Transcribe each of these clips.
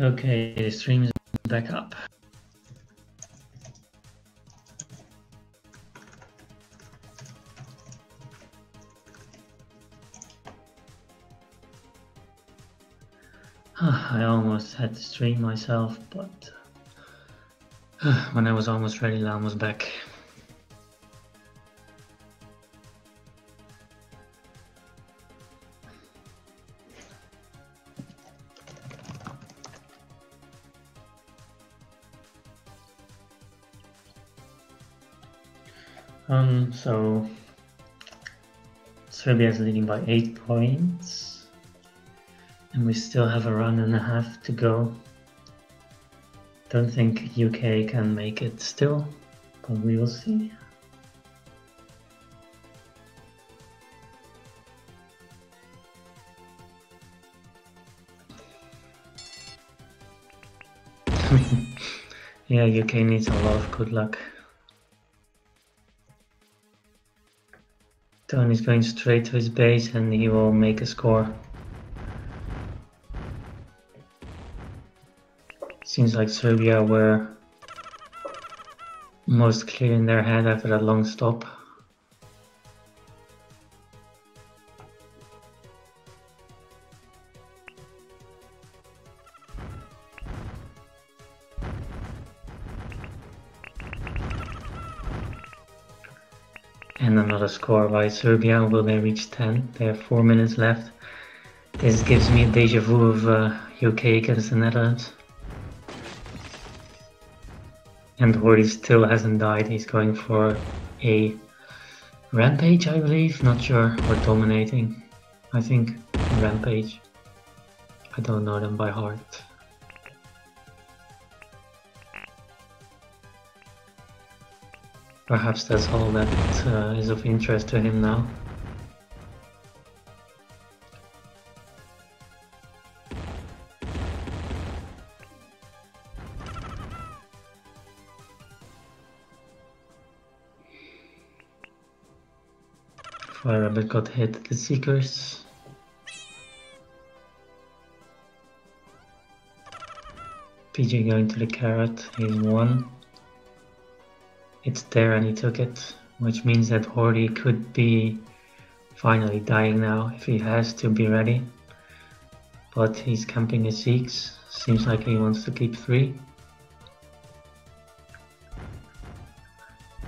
Okay, the stream is back up. I almost had to stream myself, but when I was almost ready, Lam was back. So Serbia is leading by 8 points, and we still have a round and a half to go. Don't think UK can make it still, but we will see. Yeah, UK needs a lot of good luck. Tony's going straight to his base and he will make a score. Seems like Serbia were most clear in their head after that long stop. And another score by Serbia. Will they reach 10? They have 4 minutes left. This gives me a deja vu of UK against the Netherlands. And Hordy still hasn't died. He's going for a rampage, I believe. Not sure. Or dominating. I think rampage. I don't know them by heart. Perhaps that's all that is of interest to him now. Fire Rabbit got hit at the Seekers. PJ going to the carrot, he's 1. It's there and he took it, which means that Hordy could be finally dying now if he has to be ready. But he's camping his Seeks, seems like he wants to keep 3.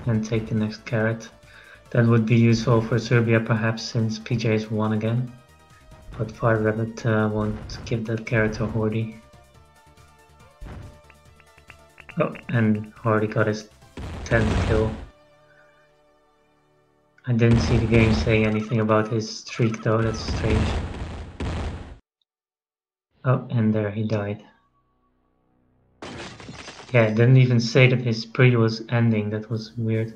And take the next carrot. That would be useful for Serbia perhaps, since PJ is 1 again. But Fire Rabbit won't give that carrot to Hordy. Oh, and Hordy got his 10th kill. I didn't see the game say anything about his streak though, that's strange. Oh, and there he died. Yeah, it didn't even say that his spree was ending, that was weird.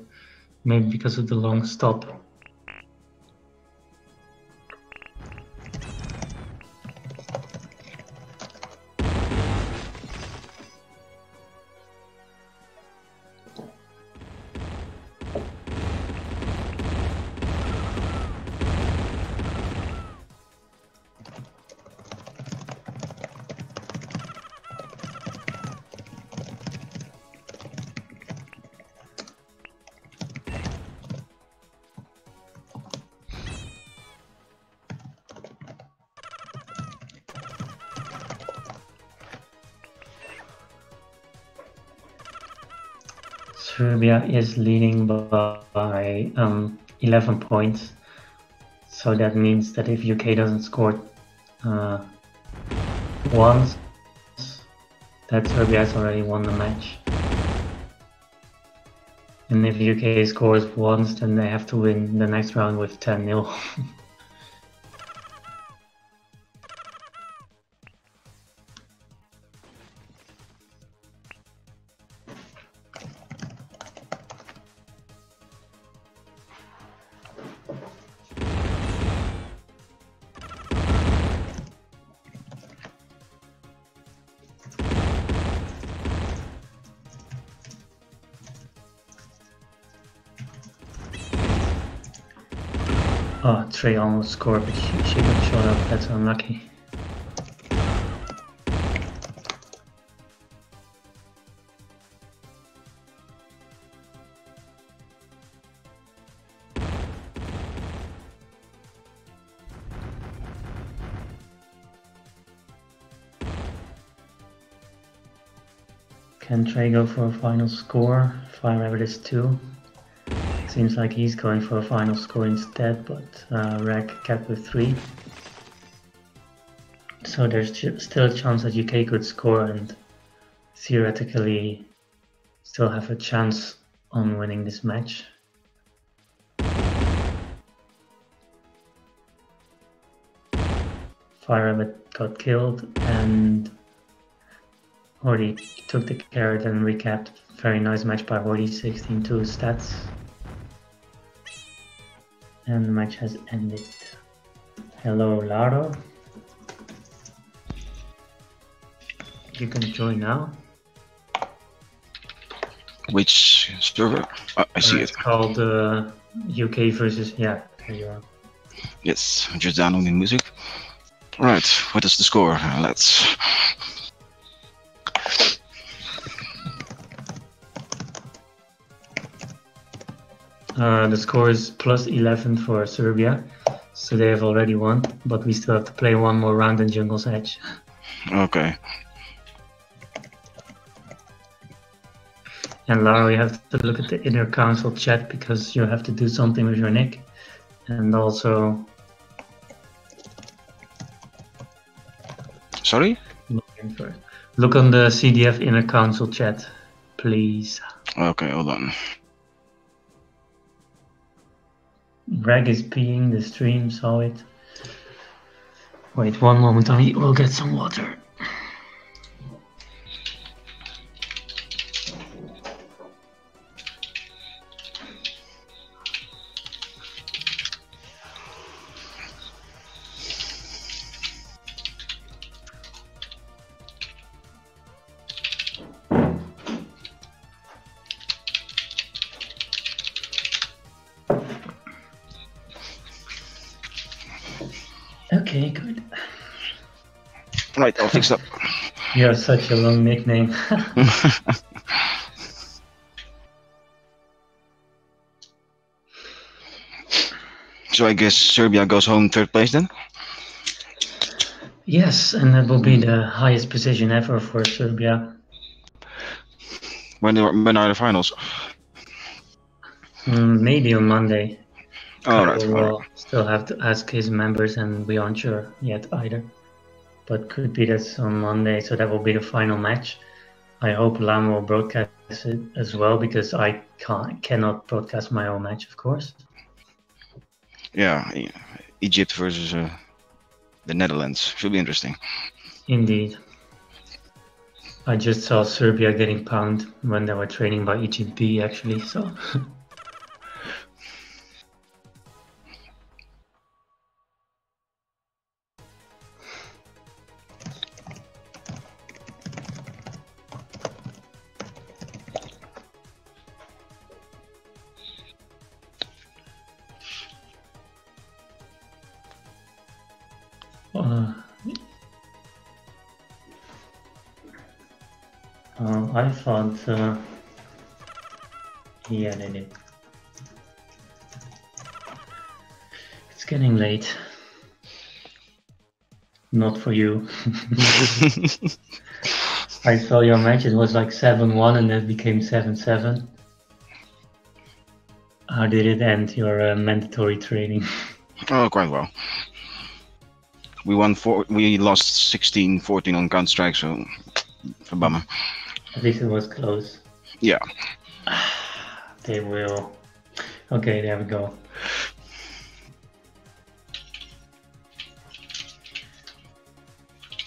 Maybe because of the long stop. Serbia is leading by 11 points, so that means that if UK doesn't score once, that Serbia has already won the match. And if UK scores once, then they have to win the next round with 10-0. Oh, Trey almost scored, but she got shot up. That's unlucky. Can Trey go for a final score? Fire Rabbit is 2. Seems like he's going for a final score instead, but Reg kept with 3. So there's still a chance that UK could score and theoretically still have a chance on winning this match. Fire Rabbit got killed and Hordy took the carrot and recapped. Very nice match by Hordy, 16-2 stats. And the match has ended. Hello, Laro. You can join now. Which server? I see it. It's called UK versus... Yeah, there you are. Yes, I'm just downloading music. Right, what is the score? Let's... The score is plus 11 for Serbia, so they have already won, but we still have to play one more round in Jungle's Edge. Okay. And Lara, you have to look at the inner council chat because you have to do something with your nick. And also... Sorry? Look on the CDF inner council chat, please. Okay, hold on. Greg is peeing the stream, saw it. Wait one moment, I will get some water. Okay, good. Right, I'll fix it up. You have such a long nickname. So I guess Serbia goes home 3rd place then? Yes, and that will be the highest position ever for Serbia. When are the finals? Maybe on Monday. Alright. We'll still have to ask his members and we aren't sure yet either. But could be that's on Monday, so that will be the final match. I hope Lam will broadcast it as well because I cannot broadcast my own match, of course. Yeah, Egypt versus the Netherlands. Should be interesting. Indeed. I just saw Serbia getting pounded when they were training by Egypt B actually, so... I thought, yeah, they did. It's getting late. Not for you. I saw your match, it was like 7-1 and then became 7-7. How did it end, your mandatory training? Oh, quite well. We lost 16-14 on Counter-Strike, so it's a bummer. At least it was close. Yeah. They will. Okay, there we go.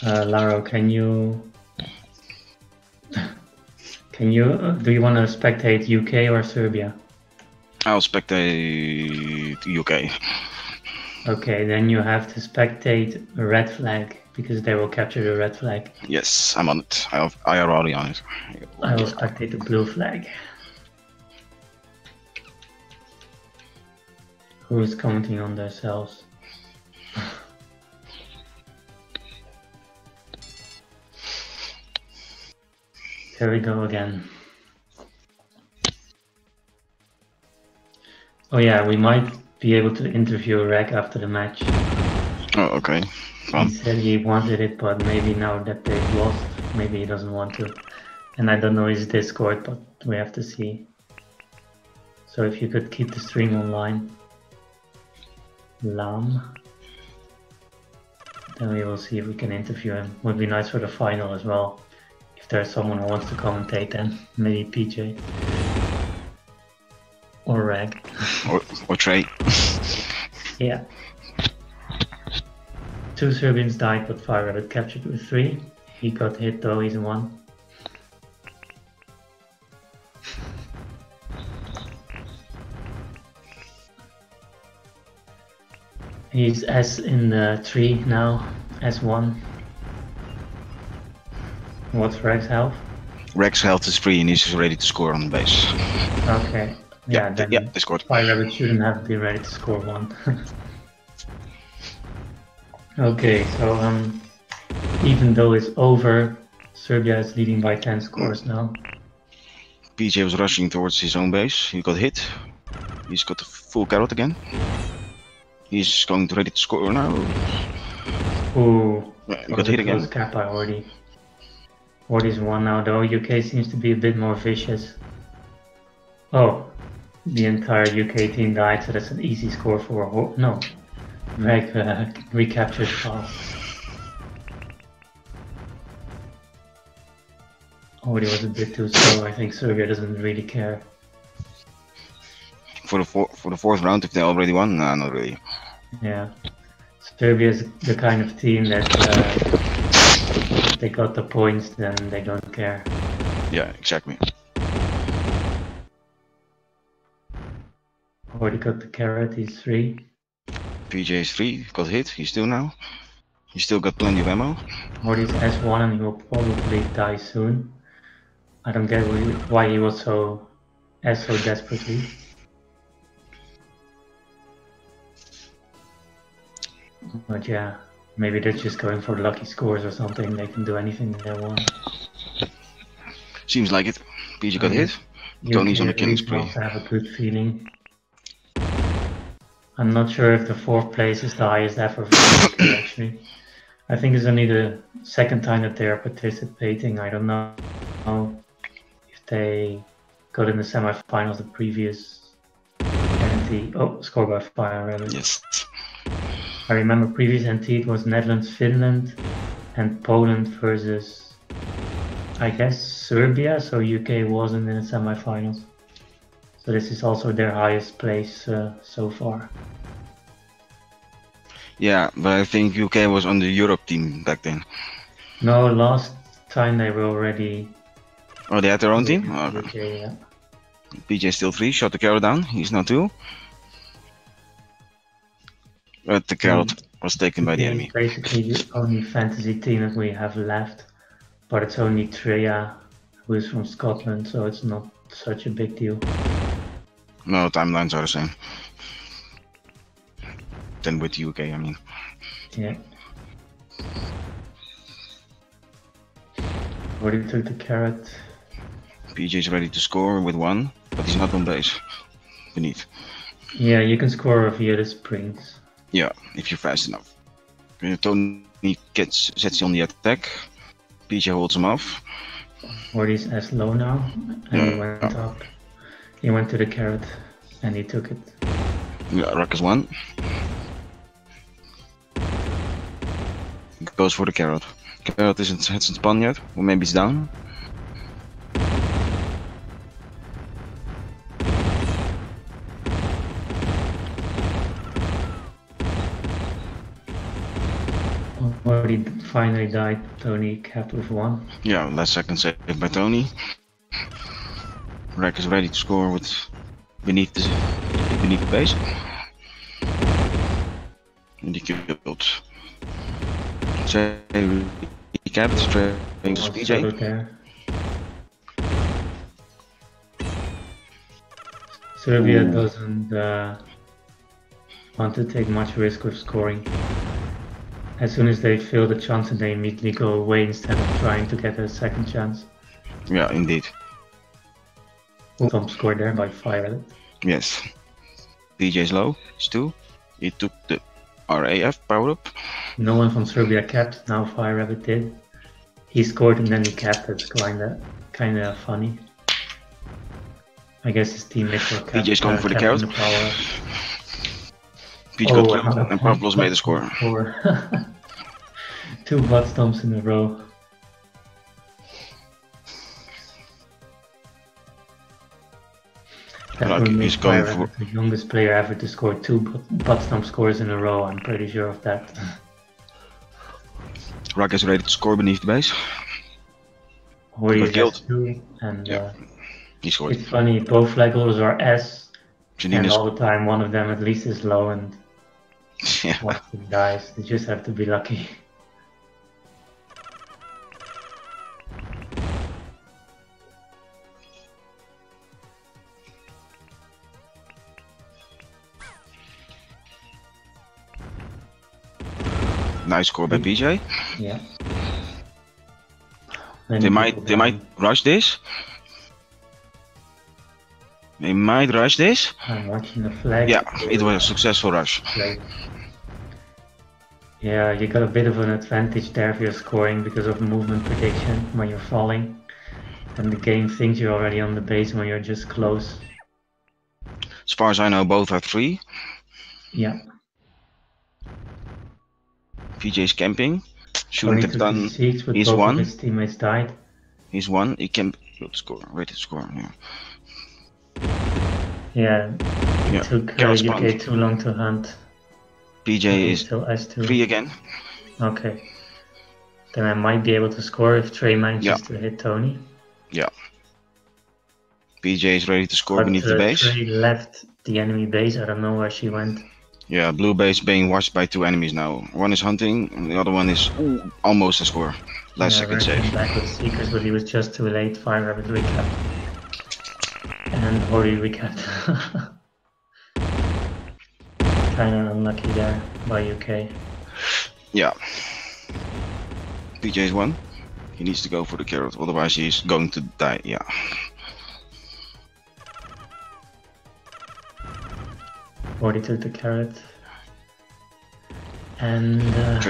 Laro, do you want to spectate UK or Serbia? I'll spectate UK. Okay, then you have to spectate a red flag because they will capture the red flag. Yes, I'm on it. I are already on it. I will spectate the blue flag. Who is commenting on themselves? Here we go again. Oh yeah, we might be able to interview Reg after the match. Oh, okay. He said he wanted it, but maybe now that they've lost, maybe he doesn't want to. And I don't know his Discord, but we have to see. So if you could keep the stream online, Lam, then we will see if we can interview him. Would be nice for the final as well. If there's someone who wants to commentate, then maybe PJ or Rag or Trey. Yeah. 2 Serbians died, but Fire Rabbit captured with 3. He got hit though, he's 1. He's S in the tree now, S1. What's Reg's health? Reg's health is 3 and he's ready to score on the base. Okay. Yeah, then they scored. Fire Rabbit shouldn't have to be ready to score 1. Okay, so even though it's over, Serbia is leading by 10 scores now. PJ was rushing towards his own base. He got hit. He's got the full carrot again. He's going to ready to score now. Ooh, He got hit again. Kappa already. Already's 1 now though. UK seems to be a bit more vicious. Oh, the entire UK team died, so that's an easy score for no. Reg recaptured fast. Already was a bit too slow. I think Serbia doesn't really care. For the fourth round, if they already won, nah, not really. Yeah, Serbia is the kind of team that if they got the points, then they don't care. Yeah, exactly. Already got the carrot. He's 3. PJ is 3, got hit. He's 2 now. He's still got plenty of ammo. Already's S1 and he will probably die soon. I don't get why he was so desperately. But yeah, maybe they're just going for lucky scores or something. They can do anything they want. Seems like it. PJ got hit. Tony's on the killing spree. I have a good feeling. I'm not sure if the 4th place is the highest ever for the UK actually. I think it's only the 2nd time that they are participating. I don't know if they got in the semi-finals the previous NT. Oh, scored by Fire Rabbit. Yes. I remember previous NT it was Netherlands, Finland, and Poland versus, I guess, Serbia. So UK wasn't in the semi-finals. So this is also their highest place so far. Yeah, but I think UK was on the Europe team back then. No, last time they were already... Oh, they had their own team? Oh, okay, yeah. PJ still 3, shot the carrot down. He's now 2. But the carrot was taken by the enemy. Basically the only fantasy team that we have left. But it's only Treya, who is from Scotland, so it's not such a big deal. No, timelines are the same. Than with the UK, I mean. Yeah. Already took the carrot. PJ's ready to score with 1, but he's not on base. Beneath. Yeah, you can score via the springs. Yeah, if you're fast enough. Tony sets you on the attack. PJ holds him off. Already's as low now, and he went up. He went to the carrot, and he took it. Yeah, Ruckus 1. Goes for the carrot. Carrot hasn't spun yet, or maybe it's down. Already finally died. Tony capped with 1. Yeah, last second saved by Tony. Rack is ready to score with beneath the base. And he killed. He capped straight into PJ. Serbia doesn't want to take much risk with scoring. As soon as they feel the chance, they immediately go away instead of trying to get a second chance. Yeah, indeed. Some scored there by Fire. Yes. PJ's low, it's 2. He took the RAF power up. No one from Serbia capped, now Fire Rabbit did. He scored and then he capped, that's kinda kind of funny. I guess his teammates were PJ's going for the tapping carrot. the power. PJ got killed and Pavlos made a score. 2 butt stomps in a row. That Like would he's make going Fire for the youngest player ever to score 2 butt stomp scores in a row. I'm pretty sure of that. Rak is ready to score beneath the base. Hori got is killed. S2, and Yeah. He scored. it's funny, both flag holders are S, and Janina's all the time one of them at least is low, and yeah. one of them dies. They just have to be lucky. Nice score by PJ. Yeah. They might rush this. They might rush this. I'm watching the flag. Yeah, it was a successful rush. Right. Yeah, you got a bit of an advantage there if you're scoring because of movement prediction when you're falling. And the game thinks you're already on the base when you're just close. As far as I know, both are 3. Yeah. PJ's camping. Shouldn't have done. He's He's both 1. of his teammates died. He's 1. He can score. Ready to score. Yeah. Yeah. It took UK too long to hunt. PJ is still S2. 3 again. Okay. Then I might be able to score if Trey manages to hit Tony. Yeah. PJ is ready to score beneath the base. Trey left the enemy base. I don't know where she went. Yeah, blue base being watched by 2 enemies now. One is hunting, and the other one is almost a score. Last second save. Back with Seekers, but he was just too late. Fire Rabbit recap. And Hori recapped. Kinda unlucky there by UK. Yeah. PJ's 1. He needs to go for the carrot, otherwise he's going to die. Yeah. Hori took the carrot. And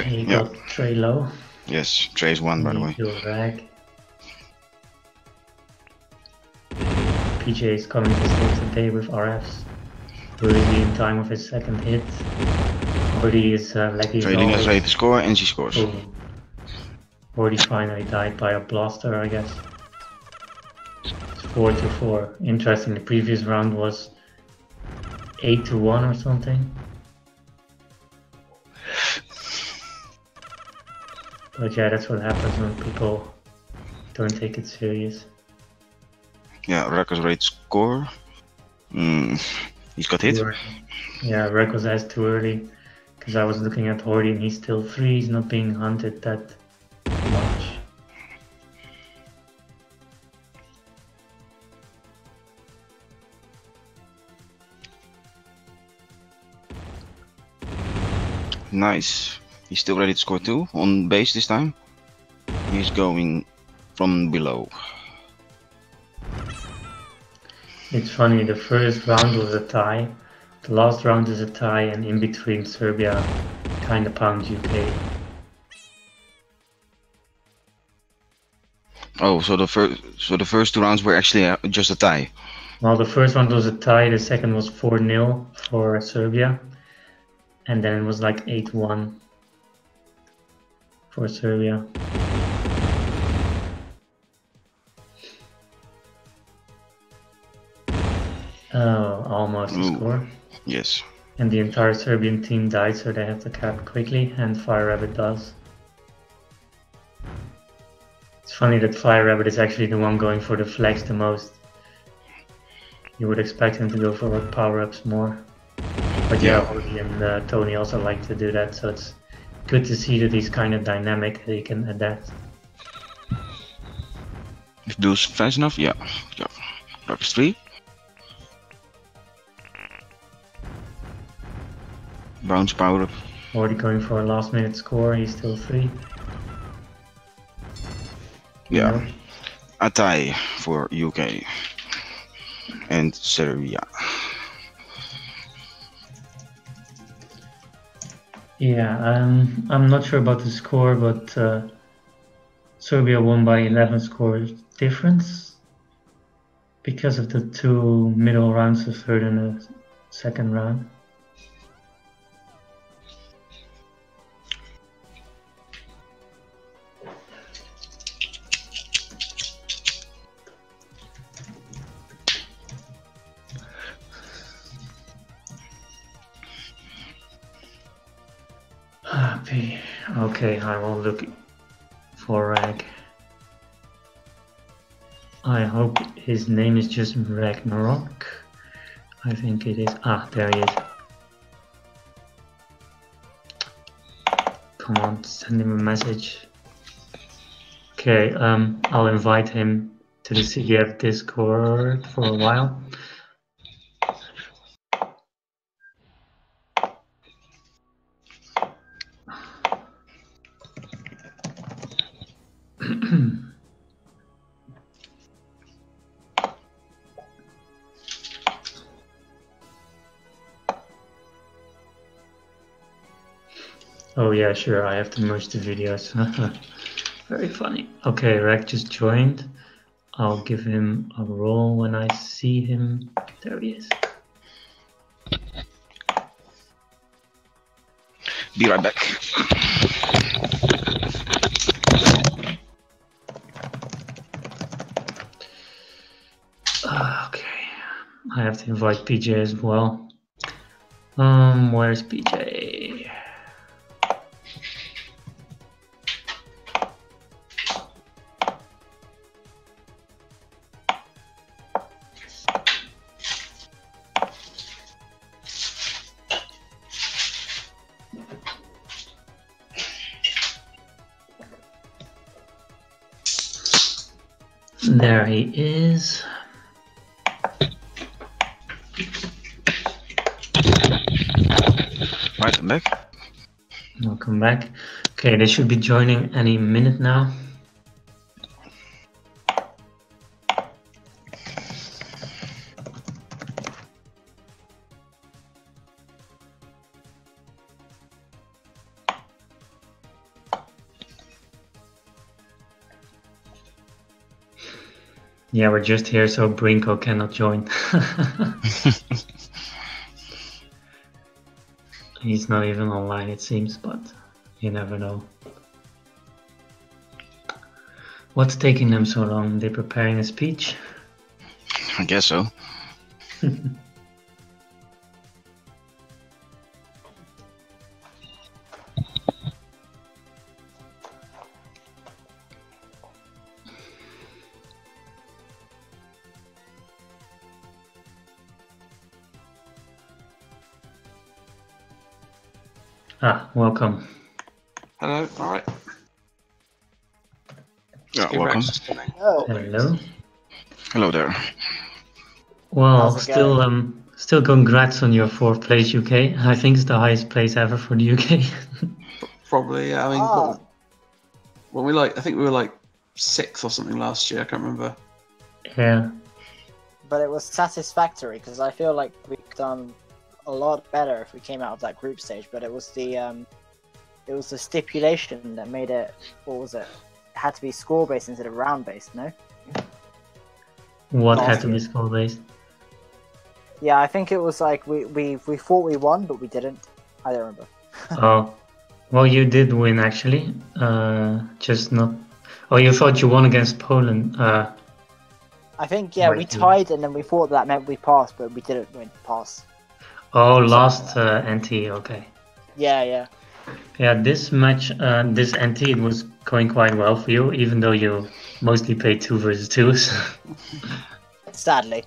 he got Trey low. Yes, Trey's 1 by the way. Rag. PJ is coming to save the day with RFs. Will he be in time of his second hit? Hori is laggy. Trading is ready to score and she scores. Hori finally died by a blaster, I guess. It's 4-4. Interesting, the previous round was 8-1 or something. But yeah, that's what happens when people don't take it serious. Yeah, Rak is ready to score. He's got hit. Yeah, Rak was asked too early because I was looking at Hori and he's still 3. He's not being hunted that much. Nice. He's still ready to score 2 on base this time. He's going from below. It's funny, the first round was a tie, the last round is a tie, and in between Serbia kinda pounds UK. Oh, so the first 2 rounds were actually just a tie. Well, the first one was a tie, the second was 4-0 for Serbia, and then it was like 8-1 for Serbia. Oh, almost a score. Yes. And the entire Serbian team died, so they have to cap quickly, and Fire Rabbit does. It's funny that Fire Rabbit is actually the one going for the flags the most. You would expect him to go for power-ups more. But yeah, Hori and Tony also like to do that, so it's good to see that he's kind of dynamic, that he can adapt. If Blue's fast enough, yeah. Rock is 3. Bounce power up. Already going for a last minute score, he's still 3. Yeah. No. A tie for UK and Serbia. Yeah, I'm not sure about the score, but Serbia won by 11 scores difference because of the 2 middle rounds, the third and the second round. Okay, I will look for Rag. I hope his name is just Ragnarok. I think it is. Ah, there he is. Come on, send him a message. Okay, I'll invite him to the CDF Discord for a while. Oh yeah, sure, I have to merge the videos. Very funny. Okay, Rag just joined. I'll give him a role when I see him. There he is. Be right back. Okay, I have to invite PJ as well. Where's PJ? There he is. Right, I'm back. Welcome back. Okay, they should be joining any minute now. Yeah, we're just here so Brinko cannot join. He's not even online, it seems, but you never know. What's taking them so long? They're preparing a speech? I guess so. Ah, welcome. Hello, alright. Yeah, welcome. Oh, Hello. Hello there. Well, How's it going? still congrats on your 4th place UK. I think it's the highest place ever for the UK. Probably, yeah. I mean, Ah. when we I think we were like 6th or something last year. I can't remember. Yeah. but it was satisfactory because I feel like we've done a lot better if we came out of that group stage. But it was the stipulation that made it. What was it? It had to be score based instead of round based. No. What Last had to be year. score based? Yeah, I think it was like we thought we won, but we didn't. I don't remember. Oh, well, you did win actually. Just not. Oh, you thought you won against Poland. I think we Right. tied, and then we thought that meant we passed, but we didn't win pass. Oh, last NT. Okay. Yeah. Yeah, this match, this NT, it was going quite well for you, even though you mostly played 2 versus 2s. Sadly.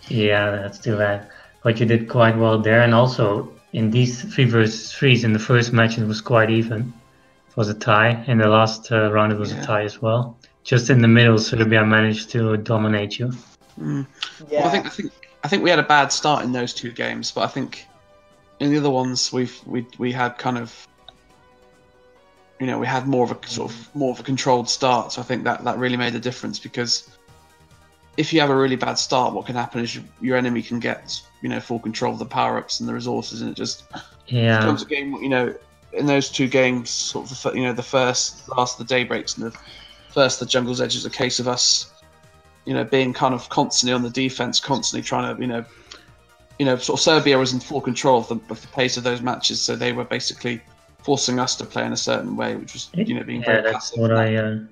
Yeah, that's too bad. But you did quite well there, and also in these 3 versus 3s, in the first match it was quite even. It was a tie. In the last round it was a tie as well. Just in the middle, Serbia managed to dominate you. Mm. Yeah. Well, I think we had a bad start in those 2 games, but I think in the other ones we had kind of, we had more of a controlled start. So I think that really made a difference, because if you have a really bad start, what can happen is your enemy can get full control of the power-ups and the resources, and it just becomes a game. In those 2 games, sort of the first last of the daybreaks and versus the Jungle's Edge is a case of us, being kind of constantly on the defense, constantly trying to, sort of Serbia was in full control of the pace of those matches, so they were basically forcing us to play in a certain way, which was, being very that's passive.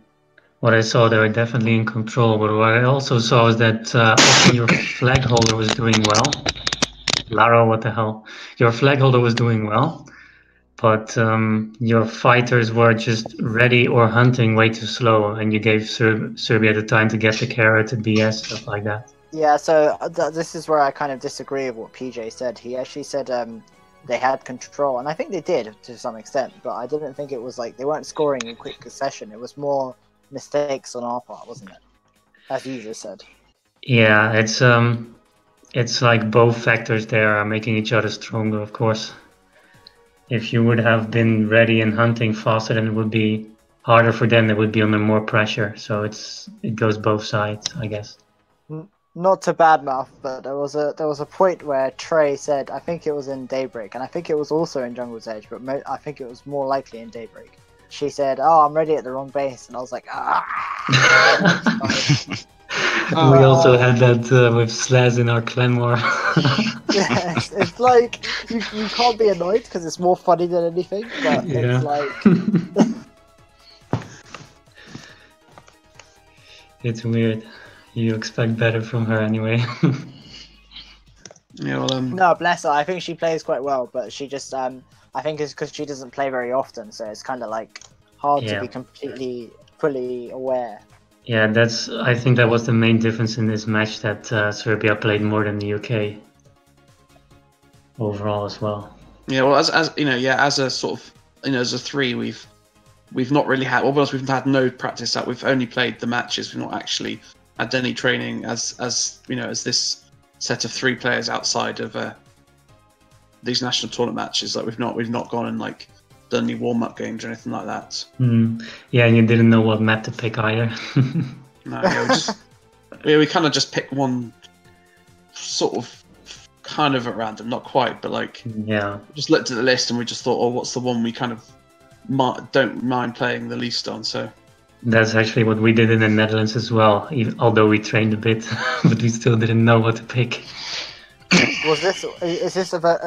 what I saw. They were definitely in control, but what I also saw is that often your flag holder was doing well. Laro, what the hell? Your flag holder was doing well, but your fighters were just ready or hunting way too slow, and you gave Serbia the time to get the carrot, the BS, stuff like that. Yeah, so this is where I kind of disagree with what PJ said. He actually said they had control, and I think they did to some extent, but I didn't think it was like they weren't scoring in quick succession. It was more mistakes on our part, wasn't it? As you just said. Yeah, it's like both factors there are making each other stronger, of course. If you would have been ready and hunting faster, then it would be harder for them. They would be under more pressure. So it goes both sides, I guess. Not to badmouth, but there was a point where Trey said, I think it was in Daybreak, and I think it was also in Jungle's Edge, but I think it was more likely in Daybreak. She said, "Oh, I'm ready at the wrong base," and I was like, "Ah." We also had that with Slaz in our clan war. Yes, it's like you can't be annoyed because it's more funny than anything, but it's like it's weird. You expect better from her anyway. Yeah, well, no, bless her. I think she plays quite well, but she just I think it's because she doesn't play very often, so it's kind of like hard to be completely fully aware. Yeah, I think that was the main difference in this match, that Serbia played more than the UK overall as well. Yeah, well, as as a sort of as a three, we've not really had, we've had no practice that we've only played the matches. We've not actually had any training as this set of three players outside of these national tournament matches. Like we've not gone and like done any warm up games or anything like that. Yeah, and you didn't know what map to pick either. No, we kind of just picked one sort of kind of at random, not quite, but like just looked at the list and we just thought, oh, what's the one we kind of don't mind playing the least on? So that's actually what we did in the Netherlands as well, although we trained a bit, but we still didn't know what to pick. Is this about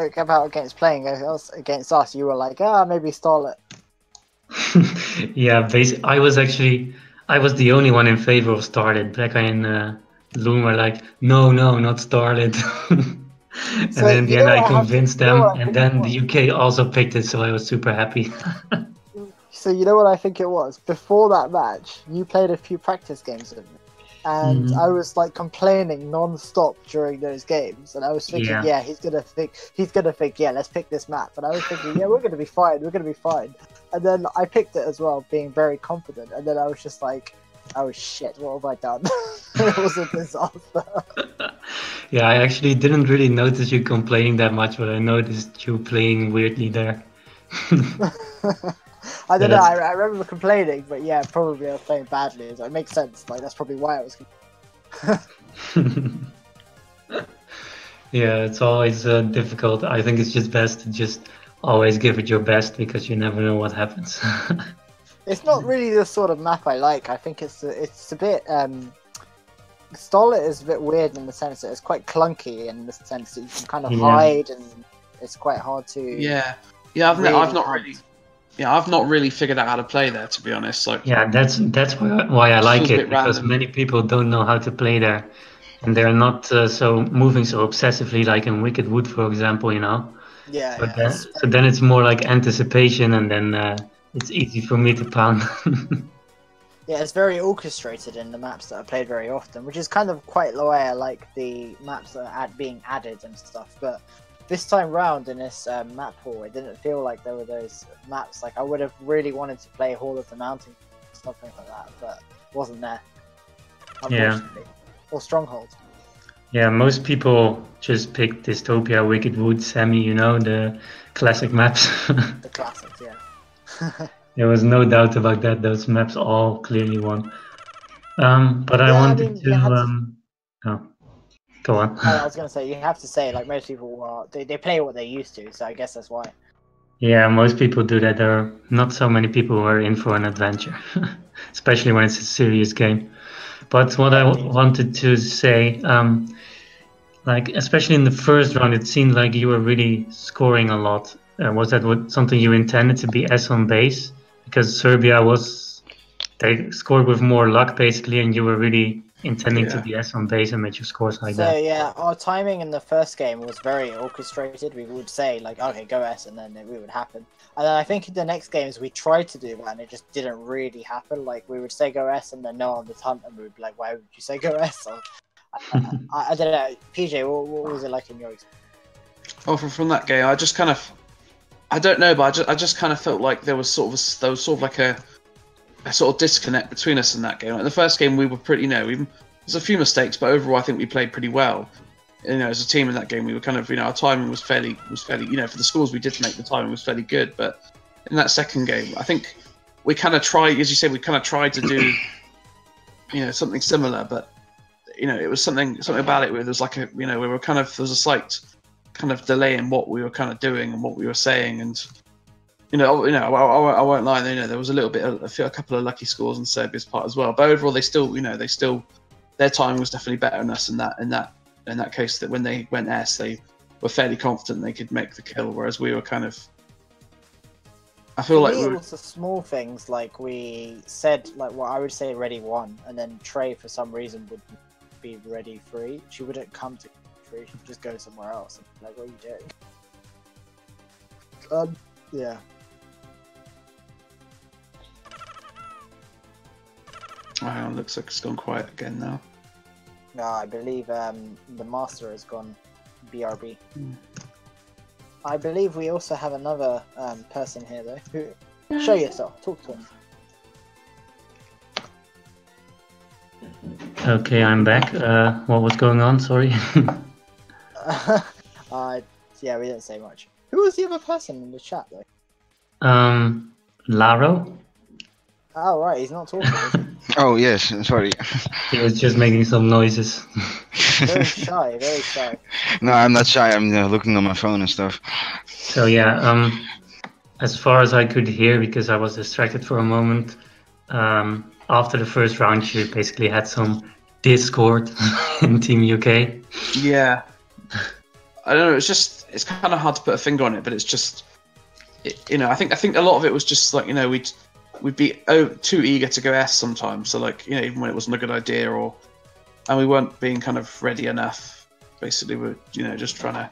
against playing against us? You were like, maybe stall it. Yeah, basically, I was the only one in favor of started. Becca and Loom were like, no, not started. And then in the end I convinced them, and then the UK also picked it, so I was super happy. So you know what I think it was? Before that match, you played a few practice games with me. And I was like complaining non-stop during those games, and I was thinking, he's gonna think, let's pick this map. And I was thinking, we're gonna be fine. And then I picked it as well, being very confident. And then I was just like, oh shit, what have I done? It was a disaster. Yeah, I actually didn't really notice you complaining that much, but I noticed you playing weirdly there. I don't know. I remember complaining, but probably I was playing badly. So it makes sense. Like that's probably why I was. Yeah, it's always difficult. I think it's just best to just always give it your best, because you never know what happens. It's not really the sort of map I like. I think it's a bit. Stolet is a bit weird in the sense that it's quite clunky in the sense that you can kind of hide, and it's quite hard to. Yeah. I've not really figured out how to play there, to be honest. Like, that's why I like it, because random. Many people don't know how to play there, and they're not so moving so obsessively, like in Wicked Wood, for example. So then it's more like anticipation, and then it's easy for me to pound. Yeah, it's very orchestrated in the maps that are played very often, which is kind of quite the way I like the maps that are being added and stuff. But this time round in this map hall, it didn't feel like there were those maps. Like I would have really wanted to play Hall of the Mountain, something like that, but it wasn't there, unfortunately. Or Stronghold. Yeah, most people just pick Dystopia, Wicked Wood, Semi, the classic maps. The classics, yeah. There was no doubt about that. Those maps all clearly won. But I wanted to... Go on. I was going to say, you have to say, like most people are, they play what they're used to, so I guess that's why. Yeah, most people do that. There are not so many people who are in for an adventure, especially when it's a serious game. But what I wanted to say, like especially in the first round, it seemed like you were really scoring a lot. Was that something you intended to be S on base? Because Serbia they scored with more luck basically, and you were really intending to be S on base and make your scores like So that. yeah, our timing in the first game was very orchestrated. We would say like, okay, go S, and then it would happen. And then I think in the next games we tried to do that, and it just didn't really happen. Like we would say go S, and then no one would hunt, and we would be like, why would you say go S? Or, I don't know. PJ, what was it like in your experience? Oh, from that game, I just kind of, I don't know, but I just kind of felt like there was sort of like a sort of disconnect between us in that game. Like the first game, we were pretty, there's a few mistakes, but overall, I think we played pretty well. As a team in that game, we were kind of, our timing was fairly, for the scores we did make, the timing was fairly good. But in that second game, I think we kind of tried, as you said, we kind of tried to do, something similar, but it was something about it where there was like we were kind of, there was a slight kind of delay in what we were kind of doing and what we were saying, and I won't lie. There was a little bit, a couple of lucky scores on Serbia's part as well. But overall, they still, their timing was definitely better than us in that case. That when they went S, they were fairly confident they could make the kill, whereas we were kind of. I feel like it was the small things, like we said, like I would say ready 1, and then Trey for some reason would be ready 3. She wouldn't come to 3; she'd just go somewhere else. And be like, what are you doing? Yeah. Oh, looks like it's gone quiet again now. No, I believe the master has gone BRB. I believe we also have another person here though. Show yourself. Talk to him. Okay, I'm back. What was going on? Sorry. Yeah, we didn't say much. Who was the other person in the chat though? Laro. Oh right, he's not talking. Is he? Oh yes, sorry. He was just making some noises. Very shy, very shy. No, I'm not shy. I'm looking on my phone and stuff. So yeah, as far as I could hear, because I was distracted for a moment, after the first round, you basically had some discord in Team UK. Yeah. I don't know. It's kind of hard to put a finger on it, but it's just, I think a lot of it was just like, we'd be too eager to go S sometimes. So like, even when it wasn't a good idea, and we weren't being kind of ready enough. Basically, we're just trying to.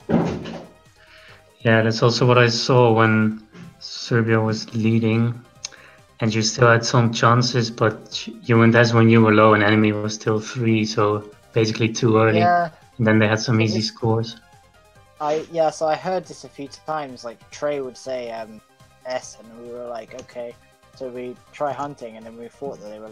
Yeah, that's also what I saw when Serbia was leading, and you still had some chances, but you went S when you were low, and enemy was still 3, so basically too early. Yeah. And then they had some easy scores. So I heard this a few times. Like Trey would say S, and we were like, okay. So we try hunting, and then we thought that they were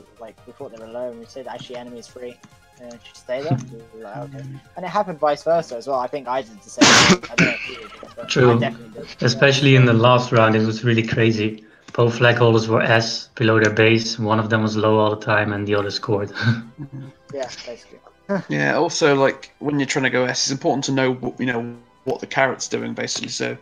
low, and we said actually enemy's 3. And should stay there. We were like, okay. And it happened vice versa as well. I think I did the same thing. I don't know if you did, but True. I definitely did. Especially in the last round, it was really crazy. Both flag holders were S below their base. One of them was low all the time, and the other scored. Yeah, basically. Yeah. Also, like when you're trying to go S, it's important to know what the carrot's doing, basically. So,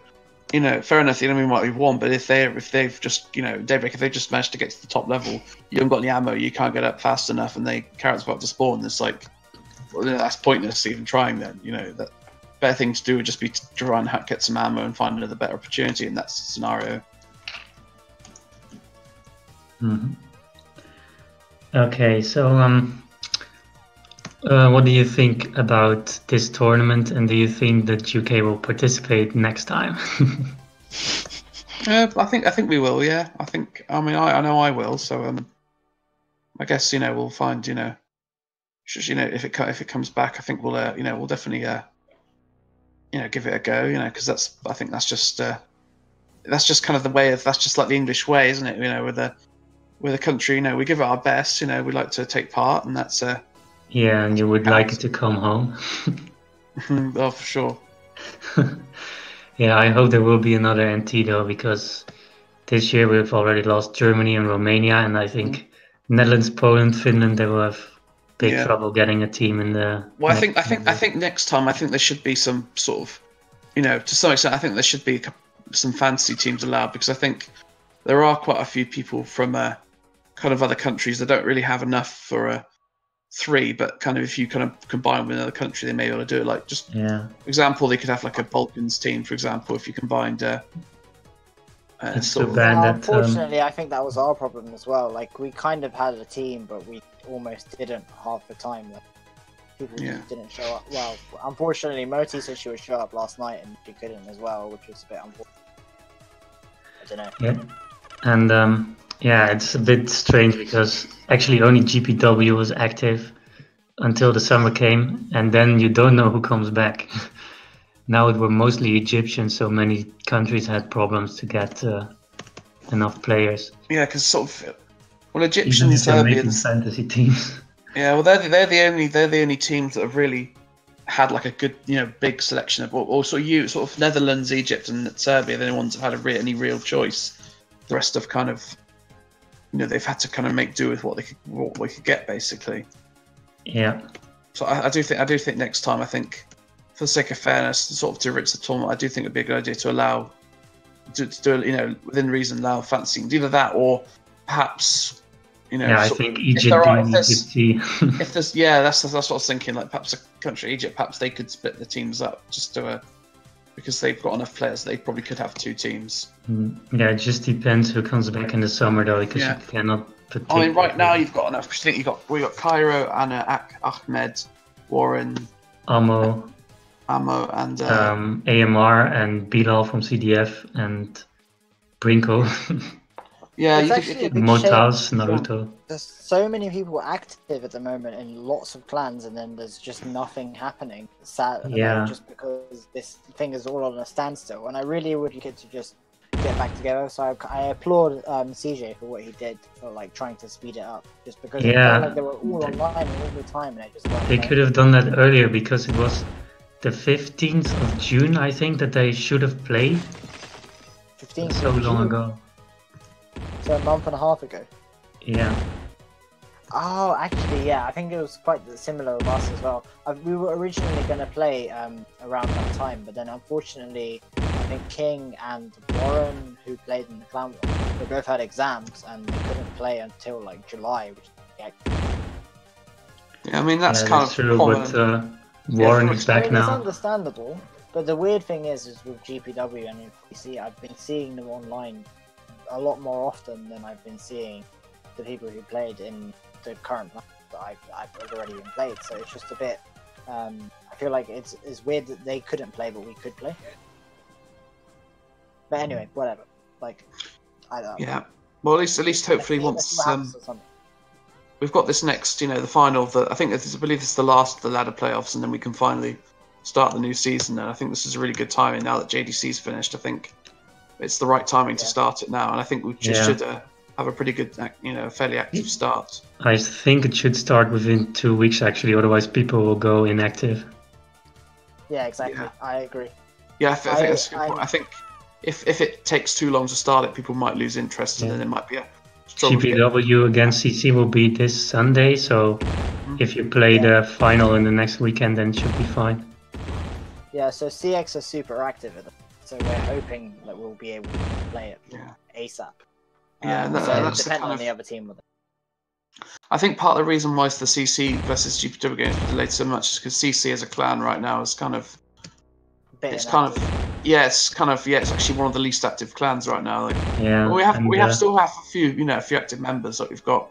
fair enough, the enemy might be 1, but if they've just, Daybreak, if they just managed to get to the top level, you haven't got any ammo, you can't get up fast enough, and carrots about to spawn. It's like, well, that's pointless even trying. Then, that better thing to do would just be to try and get some ammo and find another better opportunity in that scenario. Mm-hmm. Okay, so what do you think about this tournament, and do you think that UK will participate next time? I think we will. Yeah, I know I will. So I guess we'll find if it comes back, I think we'll we'll definitely give it a go. Because I think that's just kind of the way of, that's just like the English way, isn't it? With a country, we give it our best. We like to take part, and that's yeah, and you would like it to come home. Oh, for sure. Yeah, I hope there will be another NT though, because this year we've already lost Germany and Romania, and I think Netherlands, Poland, Finland, they will have big trouble getting a team in the. Well, I think next time, I think there should be some sort of, to some extent, I think there should be some fantasy teams allowed, because I think there are quite a few people from kind of other countries that don't really have enough for a 3, but kind of if you kind of combine with another country, they may be able to do it. Like, just for example, they could have like a Balkans team, for example, if you combined. It's so bad that. Unfortunately, I think that was our problem as well. Like, we kind of had a team, but we almost didn't half the time. Like, people just didn't show up. Well, unfortunately, Moti said she would show up last night, and she couldn't as well, which was a bit unfortunate. I don't know. Yeah, and yeah, it's a bit strange because actually only GPW was active until the summer came, and then you don't know who comes back. Now it were mostly Egyptians, so many countries had problems to get enough players. Yeah, because sort of, well, Egyptians and Serbians, fantasy teams. Yeah, well, they're the only teams that have really had like a good, big selection of. Also, sort of Netherlands, Egypt, and Serbia, they're the ones that have had any real choice. The rest of kind of, they've had to kind of make do with what we could get, basically. Yeah. So I do think next time, I think, for the sake of fairness, sort of to enrich the tournament, I do think it'd be a good idea to allow, to do, within reason, allow fantasy. Either that or perhaps, I think Egypt. If there's, that's what I was thinking. Like perhaps a country, Egypt, perhaps they could split the teams up just to because they've got enough players, they probably could have 2 teams. Yeah, it just depends who comes back in the summer, though, because you cannot. I mean, right now you've got enough. Because I think we got Cairo, Anna, Ahmed, Warren, Amo, and AMR, and Bilal from CDF, and Brinko. Yeah, it's actually a big Motaz, shame. Naruto. There's so many people active at the moment in lots of clans, and then there's just nothing happening. Sad, just because this thing is all on a standstill. And I really would like it to just get back together. So I applaud CJ for what he did for like trying to speed it up. Just because it felt like they were all online all the time, and it just they could have done that earlier because it was the 15th of June, I think, that they should have played. 15th. So long ago. So a month and a half ago. Yeah. Oh, actually, yeah. I think it was quite similar with us as well. We were originally going to play around that time, but then unfortunately, I think King and Warren, who played in the clan, they both had exams and they couldn't play until like July. Which I mean, that's kind of true. But Warren is back now. It's understandable, but the weird thing is with GPW and PC, I've been seeing them online a lot more often than I've been seeing the people who played in the current match that I've already been played. So it's just a bit. I feel like it's weird that they couldn't play, but we could play. But anyway, whatever. Like, I don't know. Yeah. Well, at least hopefully once we've got this next, the final. I believe this is the last of the ladder playoffs, and then we can finally start the new season. And I think this is a really good timing now that JDC's finished. I think it's the right timing to start it now, and I think we just should have a pretty good, fairly active start. I think it should start within 2 weeks, actually. Otherwise, people will go inactive. Yeah, exactly. Yeah. I agree. Yeah, I think that's a good point. I think if it takes too long to start it, people might lose interest, and then it might be a struggle. GPW against CC will be this Sunday, so if you play the final in the next weekend, then it should be fine. Yeah, so CX are super active at it. So we're hoping that we'll be able to play it ASAP. Yeah, that's depending on the other team with it. I think part of the reason why the CC versus GPW games were delayed so much is because CC as a clan right now is kind of, it's actually one of the least active clans right now. Like, we still have a few active members. Like we've got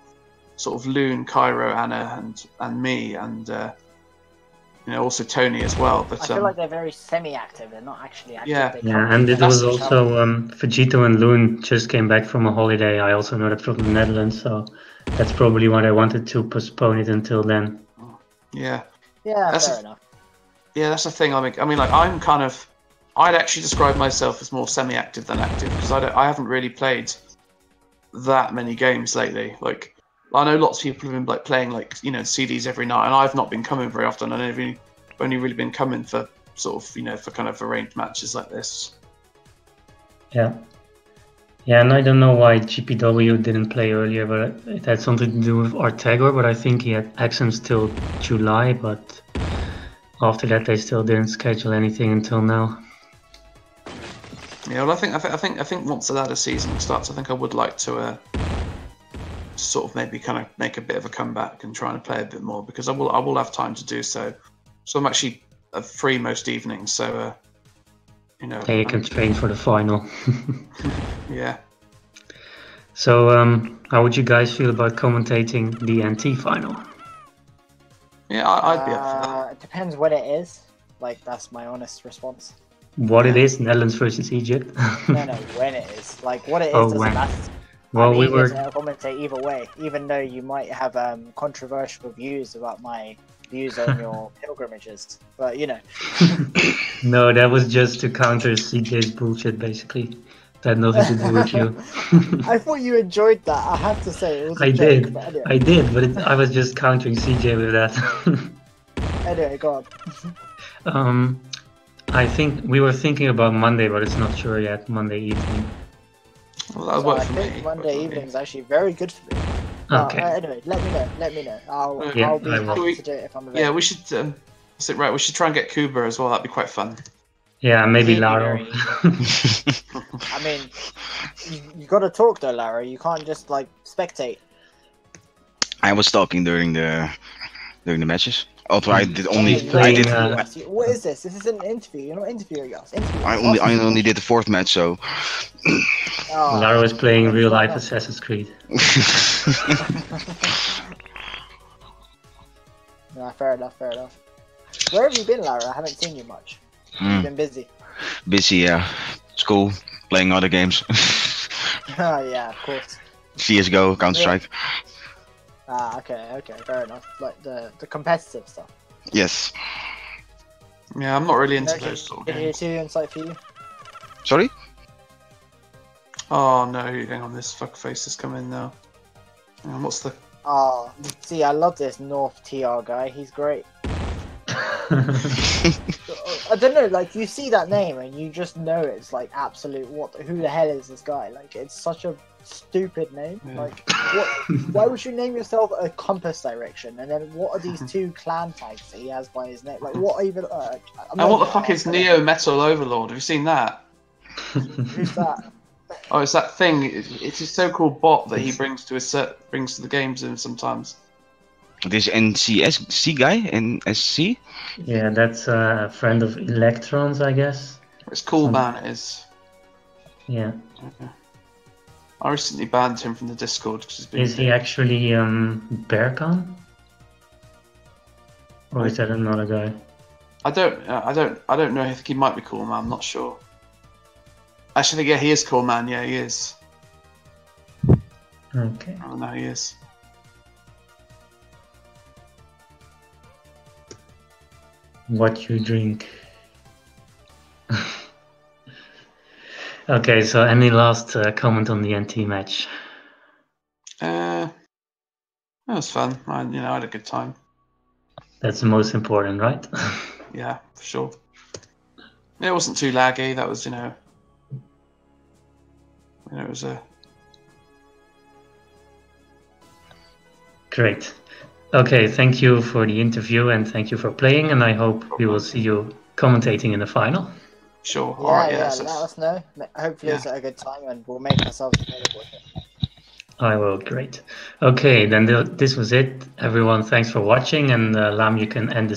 sort of Loon, Cairo, Anna, and me, and also Tony as well. But I feel like they're very semi-active. They're not actually active. Yeah, and it was also Vegito and Loon just came back from a holiday. I also know that from the Netherlands, so that's probably why I wanted to postpone it until then. Yeah, fair enough. Yeah, that's the thing. I mean, like I'd actually describe myself as more semi-active than active because I haven't really played that many games lately. Like, I know lots of people have been like playing CDs every night, and I've not been coming very often. I've only really been coming for sort of for kind of arranged matches like this. Yeah, and I don't know why GPW didn't play earlier, but it had something to do with Artegor. But I think he had exams till July, but after that they still didn't schedule anything until now. Yeah, well, I think once the ladder season starts, I think I would like to sort of maybe kind of make a bit of a comeback and try and play a bit more, because I will have time to do so. So I'm actually free most evenings, so you know. Yeah, you can train for the final. Yeah. So, how would you guys feel about commentating the NT final? Yeah, I'd be up for that. It depends when it is. Like, that's my honest response. What it is, Netherlands versus Egypt? No, when it is. Like, what it is Oh, doesn't when. matter. Well, I'm we eager were. to commentate either way, even though you might have controversial views about my views on your pilgrimages. But, you know. No, that was just to counter CJ's bullshit, basically. That had nothing to do with you. I thought you enjoyed that. I have to say, it was a I joke. did. But anyway. I did, but I was just countering CJ with that. Anyway, go on. I think we were thinking about Monday, but it's not sure yet. Monday evening. Well, that would So work I for think me. Monday evening is actually very good for me. But, Okay. anyway, let me know. I'll be I happy will. to do it if I'm available. Yeah, we should. Is it right? We should try and get Kuba as well. That'd be quite fun. Yeah, maybe He'd be Laro. very I mean, you got to talk though, Lara. You can't just like spectate. I was talking during the matches. Although I did only. You playing, interview us. What is this? This is an interview. You're not interviewing us. I only did the 4th match, so. Oh, Laro is playing okay, real fair life enough. Assassin's Creed. No, fair enough. Where have you been, Lara? I haven't seen you much. You've been busy. Busy, yeah. School, playing other games. Oh yeah, of course. CS:GO, Counter Strike. Ah, okay, fair enough. Like the competitive stuff. Yes. Yeah, I'm not really into Okay, those sort of Did you games. too insight for you? Sorry? Oh no, hang on, this fuckface has come in now. Hang on, what's the... Oh, see, I love this North TR guy. He's great. I don't know, like you see that name and you just know it's like absolute. Who the hell is this guy? Like it's such a stupid name. Yeah. Like why would you name yourself a compass direction? And then what are these 2 clan tags that he has by his name? Like what even? And what the fuck is Neo Metal Overlord? Have you seen that? Who's that? Oh, it's that thing. It's his so-called bot that he brings to the games in sometimes. This NCSC guy? NSC? Yeah, that's a friend of Electrons, I guess. It's cool ban it is. Yeah. I recently banned him from the Discord because he's been. Is he actually Bearcon? Or is that another guy? I don't know. I think he might be cool man. I'm not sure. Actually, yeah, he is cool man. Yeah, he is. Okay. Oh no, he is. What you drink. Okay, so any last comment on the NT match? That was fun. I had a good time. That's the most important, right? Yeah, for sure. It wasn't too laggy. That was, it was a... Great. Okay, thank you for the interview and thank you for playing, and I hope we will see you commentating in the final. Sure. Yeah, All right. yeah. So Let us know. Hopefully it's at a good time, and we'll make ourselves available. I will. Great. Okay, then this was it. Everyone, thanks for watching, and Lam, you can end the